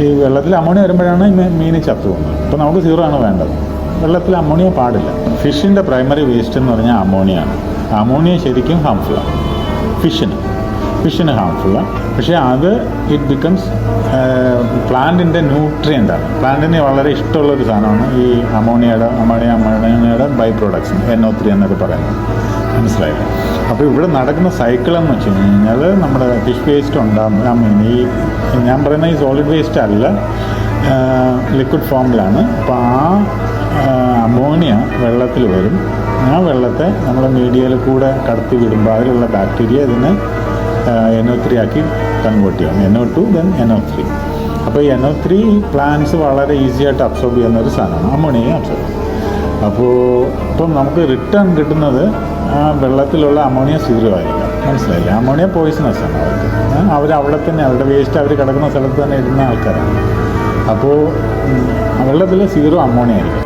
ഈ വെള്ളത്തിൽ അമോണിയ വരുമ്പോഴാണ് മീൻ ചത്തു പോകുന്നത്. അപ്പോൾ നമുക്ക് സീറോ ആണ് വേണ്ടത്. വെള്ളത്തിൽ അമോണിയ പാടില്ല. ഫിഷിൻ്റെ പ്രൈമറി വേസ്റ്റ് എന്ന് പറഞ്ഞാൽ അമോണിയാണ്. അമോണിയ ശരിക്കും ഹാംഫുള്ളാണ് ഫിഷിന് ഹാംഫുള്ളാണ്. പക്ഷേ അത് ഇറ്റ് ബിക്കംസ് പ്ലാന്റിൻ്റെ ന്യൂട്രിയൻ്റാണ്. പ്ലാന്റിന് വളരെ ഇഷ്ടമുള്ളൊരു സാധനമാണ് ഈ അമോണിയയുടെ ബൈ പ്രൊഡക്ട്സ് NO3 എന്നൊക്കെ പറയുന്നത്. മനസ്സിലായില്ലേ? അപ്പോൾ ഇവിടെ നടക്കുന്ന സൈക്കിളെന്ന് വെച്ച് കഴിഞ്ഞാൽ നമ്മുടെ ഫിഷ് വേസ്റ്റ് ഉണ്ടാകും. ഈ ഞാൻ പറയുന്ന ഈ സോളിഡ് വേസ്റ്റ് അല്ല, ലിക്വിഡ് ഫോമിലാണ്. അപ്പോൾ ആ അമോണിയ വെള്ളത്തിൽ വരും. ആ വെള്ളത്തെ നമ്മൾ മീഡിയയിൽ കൂടെ കടത്തി വിടുമ്പോൾ അതിലുള്ള ബാക്ടീരിയ ഇതിനെ NO3 ആക്കി കൺവേർട്ട് ചെയ്യും. NO2 then NO3. അപ്പോൾ ഈ NO3 പ്ലാന്റ്സ് വളരെ ഈസി ആയിട്ട് അബ്സോർബ് ചെയ്യുന്ന ഒരു സാധനമാണ്, അമോണിയയെ അബ്സോർബ് ചെയ്യും. അപ്പോൾ ഇപ്പം നമുക്ക് റിട്ടേൺ കിട്ടുന്നത് ആ വെള്ളത്തിലുള്ള അമോണിയ സീറോ ആയിരിക്കാം. മനസ്സിലായില്ലേ? അമോണിയ പോയിസണസ് ആണ് അവർക്ക്. അവിടെ തന്നെ അവരുടെ വേസ്റ്റ് അവർ കിടക്കുന്ന സ്ഥലത്ത് തന്നെ ഇടുന്ന ആൾക്കാരാണ്. അപ്പോൾ വെള്ളത്തിൽ സീറോ അമോണിയ ആയിരിക്കും.